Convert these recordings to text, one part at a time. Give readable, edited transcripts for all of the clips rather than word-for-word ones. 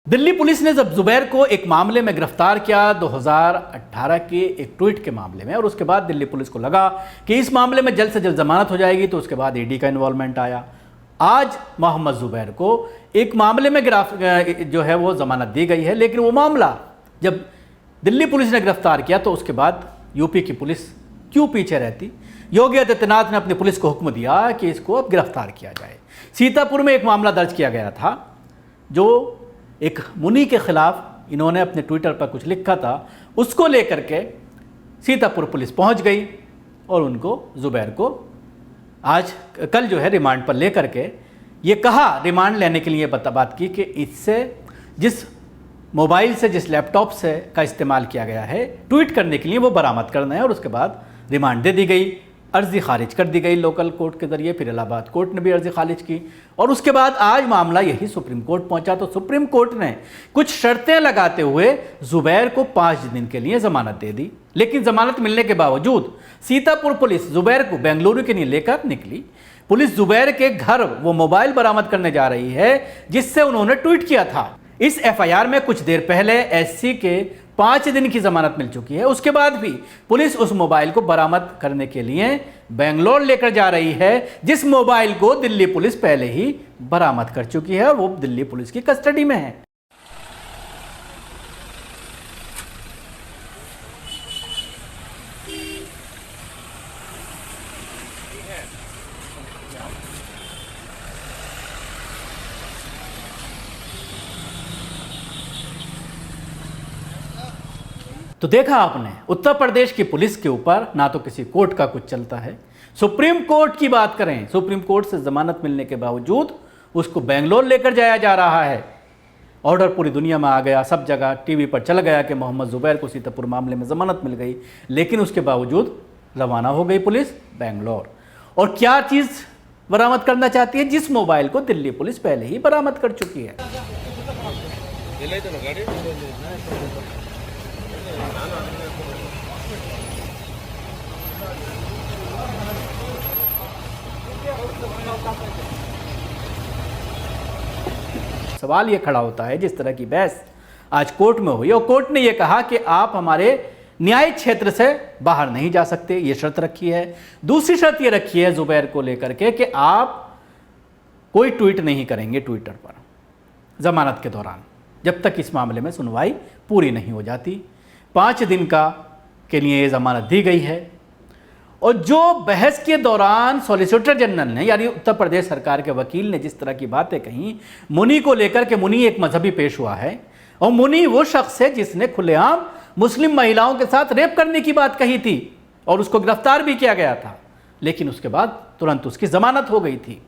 Delhi police ने जब जुबैर को एक मामले में गिरफ्तार किया 2018 के एक ट्वीट के मामले में, और उसके बाद दिल्ली पुलिस को लगा कि इस मामले में जल्द से जल्द जमानत हो जाएगी, तो उसके बाद ईडी का इन्वॉल्वमेंट आया। आज मोहम्मद जुबैर को एक मामले में जो है वो जमानत दी गई है, लेकिन वो मामला जब दिल्ली पुलिस ने गिरफ्तार किया तो उसके बाद यूपी की पुलिस क्यों पीछे रहती। योगी आदित्यनाथ ने अपनी पुलिस को हुक्म दिया कि इसको अब गिरफ्तार किया जाए। सीतापुर में एक मामला दर्ज किया गया था, जो एक मुनि के खिलाफ इन्होंने अपने ट्विटर पर कुछ लिखा था, उसको लेकर के सीतापुर पुलिस पहुंच गई और उनको जुबैर को कल जो है रिमांड पर लेकर के ये कहा, रिमांड लेने के लिए बात की कि इससे जिस मोबाइल से जिस लैपटॉप से का इस्तेमाल किया गया है ट्वीट करने के लिए वो बरामद करना है, और उसके बाद रिमांड दे दी गई। अर्जी खारिज कर दी गई लोकल कोर्ट के जरिए, फिर इलाहाबाद कोर्ट ने भी अर्जी खारिज की, और उसके बाद आज मामला यही सुप्रीम कोर्ट पहुंचा। तो सुप्रीम कोर्ट ने कुछ शर्तें लगाते हुए जुबैर को 5 दिन के लिए जमानत दे दी, लेकिन जमानत मिलने के बावजूद सीतापुर पुलिस जुबैर को बेंगलुरु के लिए लेकर निकली। पुलिस जुबैर के घर वो मोबाइल बरामद करने जा रही है जिससे उन्होंने ट्वीट किया था। इस एफआईआर में कुछ देर पहले एससी के 5 दिन की जमानत मिल चुकी है, उसके बाद भी पुलिस उस मोबाइल को बरामद करने के लिए बेंगलोर लेकर जा रही है, जिस मोबाइल को दिल्ली पुलिस पहले ही बरामद कर चुकी है और वो दिल्ली पुलिस की कस्टडी में है। तो देखा आपने, उत्तर प्रदेश की पुलिस के ऊपर ना तो किसी कोर्ट का कुछ चलता है। सुप्रीम कोर्ट की बात करें, सुप्रीम कोर्ट से जमानत मिलने के बावजूद उसको बेंगलोर लेकर जाया जा रहा है। ऑर्डर पूरी दुनिया में आ गया, सब जगह टीवी पर चल गया कि मोहम्मद जुबैर को सीतापुर मामले में जमानत मिल गई, लेकिन उसके बावजूद रवाना हो गई पुलिस बेंगलोर। और क्या चीज़ बरामद करना चाहती है, जिस मोबाइल को दिल्ली पुलिस पहले ही बरामद कर चुकी है। सवाल ये खड़ा होता है, जिस तरह की बहस आज कोर्ट में हुई और कोर्ट ने ये कहा कि आप हमारे न्यायिक क्षेत्र से बाहर नहीं जा सकते, ये शर्त रखी है। दूसरी शर्त ये रखी है जुबैर को लेकर के कि आप कोई ट्वीट नहीं करेंगे ट्विटर पर जमानत के दौरान, जब तक इस मामले में सुनवाई पूरी नहीं हो जाती। 5 दिन के लिए ये जमानत दी गई है। और जो बहस के दौरान सॉलिसिटर जनरल ने, यानी उत्तर प्रदेश सरकार के वकील ने जिस तरह की बातें कही मुनि को लेकर के, मुनि एक मजहबी पेशवा है और मुनि वो शख्स है जिसने खुलेआम मुस्लिम महिलाओं के साथ रेप करने की बात कही थी और उसको गिरफ्तार भी किया गया था, लेकिन उसके बाद तुरंत उसकी जमानत हो गई थी,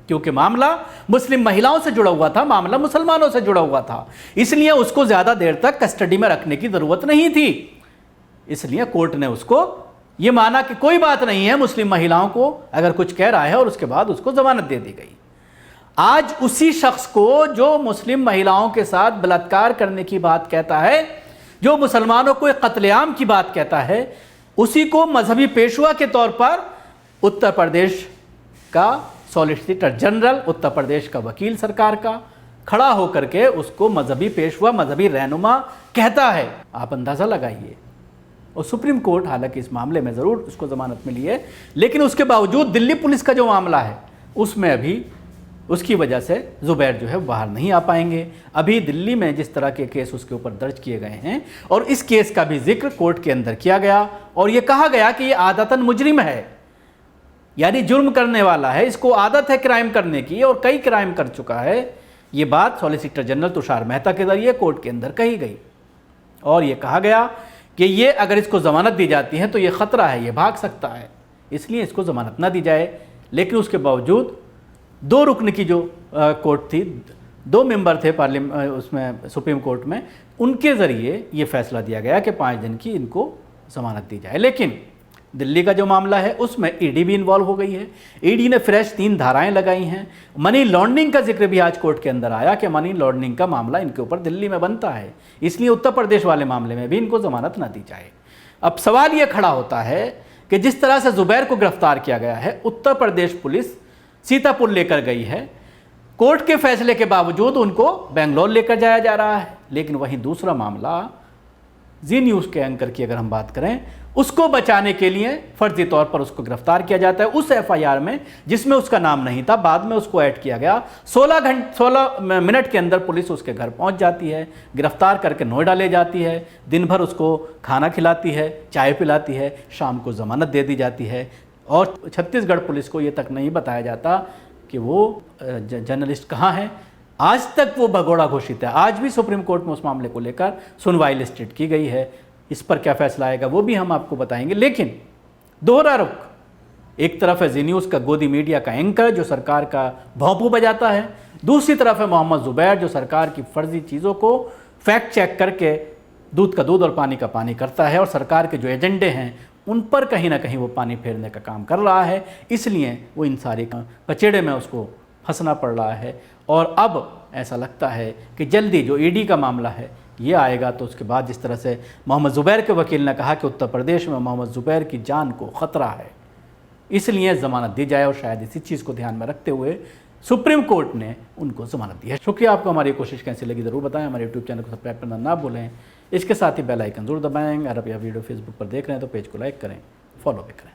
क्योंकि मामला मुस्लिम महिलाओं से जुड़ा हुआ था, मामला मुसलमानों से जुड़ा हुआ था, इसलिए उसको ज़्यादा देर तक कस्टडी में रखने की ज़रूरत नहीं थी। इसलिए कोर्ट ने उसको ये माना कि कोई बात नहीं है, मुस्लिम महिलाओं को अगर कुछ कह रहा है, और उसके बाद उसको जमानत दे दी गई। आज उसी शख्स को जो मुस्लिम महिलाओं के साथ बलात्कार करने की बात कहता है, जो मुसलमानों को एक कत्लेआम की बात कहता है, उसी को मजहबी पेशवा के तौर पर उत्तर प्रदेश का सॉलिसिटर जनरल, उत्तर प्रदेश का वकील सरकार का खड़ा होकर के उसको मजहबी पेशवा, मजहबी रहनुमा कहता है। आप अंदाज़ा लगाइए। और सुप्रीम कोर्ट हालांकि इस मामले में ज़रूर उसको ज़मानत मिली है, लेकिन उसके बावजूद दिल्ली पुलिस का जो मामला है उसमें अभी उसकी वजह से जुबैर जो है बाहर नहीं आ पाएंगे। अभी दिल्ली में जिस तरह के केस उसके ऊपर दर्ज किए गए हैं, और इस केस का भी जिक्र कोर्ट के अंदर किया गया और ये कहा गया कि ये आदतन मुजरिम है, यानी जुर्म करने वाला है, इसको आदत है क्राइम करने की और कई क्राइम कर चुका है। ये बात सॉलिसिटर जनरल तुषार मेहता के जरिए कोर्ट के अंदर कही गई और ये कहा गया कि ये अगर इसको ज़मानत दी जाती है तो ये ख़तरा है, ये भाग सकता है, इसलिए इसको ज़मानत ना दी जाए। लेकिन उसके बावजूद 2 रुकन की जो कोर्ट थी, 2 मेंबर थे उसमें सुप्रीम कोर्ट में, उनके ज़रिए ये फैसला दिया गया कि 5 दिन की इनको ज़मानत दी जाए। लेकिन दिल्ली का जो मामला है उसमें ईडी भी इन्वॉल्व हो गई है। ईडी ने फ्रेश 3 धाराएं लगाई हैं। मनी लॉन्ड्रिंग का जिक्र भी आज कोर्ट के अंदर आया कि मनी लॉन्ड्रिंग का मामला इनके ऊपर दिल्ली में बनता है, इसलिए उत्तर प्रदेश वाले मामले में भी इनको जमानत ना दी जाए। अब सवाल ये खड़ा होता है कि जिस तरह से जुबैर को गिरफ्तार किया गया है, उत्तर प्रदेश पुलिस सीतापुर लेकर गई है, कोर्ट के फैसले के बावजूद उनको बेंगलोर लेकर जाया जा रहा है। लेकिन वहीं दूसरा मामला जी न्यूज़ के एंकर की अगर हम बात करें, उसको बचाने के लिए फर्जी तौर पर उसको गिरफ्तार किया जाता है उस एफआईआर में जिसमें उसका नाम नहीं था, बाद में उसको ऐड किया गया। 16 मिनट के अंदर पुलिस उसके घर पहुंच जाती है, गिरफ्तार करके नोएडा ले जाती है, दिन भर उसको खाना खिलाती है, चाय पिलाती है, शाम को जमानत दे दी जाती है। और छत्तीसगढ़ पुलिस को ये तक नहीं बताया जाता कि वो जर्नलिस्ट कहाँ है। आज तक वो भगोड़ा घोषित है। आज भी सुप्रीम कोर्ट में उस मामले को लेकर सुनवाई लिस्टेड की गई है। इस पर क्या फैसला आएगा वो भी हम आपको बताएंगे। लेकिन दोहरा रुख, एक तरफ है जी न्यूज़ का गोदी मीडिया का एंकर जो सरकार का भौंपू बजाता है, दूसरी तरफ है मोहम्मद जुबैर जो सरकार की फर्जी चीज़ों को फैक्ट चेक करके दूध का दूध और पानी का पानी करता है और सरकार के जो एजेंडे हैं उन पर कहीं ना कहीं वो पानी फेरने का काम कर रहा है। इसलिए वो इन सारी कचेड़े में उसको फंसना पड़ रहा है। और अब ऐसा लगता है कि जल्दी जो ईडी का मामला है ये आएगा तो उसके बाद जिस तरह से मोहम्मद जुबैर के वकील ने कहा कि उत्तर प्रदेश में मोहम्मद जुबैर की जान को ख़तरा है, इसलिए ज़मानत दी जाए। और शायद इसी चीज़ को ध्यान में रखते हुए सुप्रीम कोर्ट ने उनको ज़मानत दी है। शुक्रिया। आपको हमारी कोशिश कैसी लगी ज़रूर बताएं। हमारे यूट्यूब चैनल को सब्सक्राइब करना ना भूलें। इसके साथ ही बेल आइकन जरूर दबाएं। अगर आप यह वीडियो फेसबुक पर देख रहे हैं तो पेज को लाइक करें, फॉलो भी करें।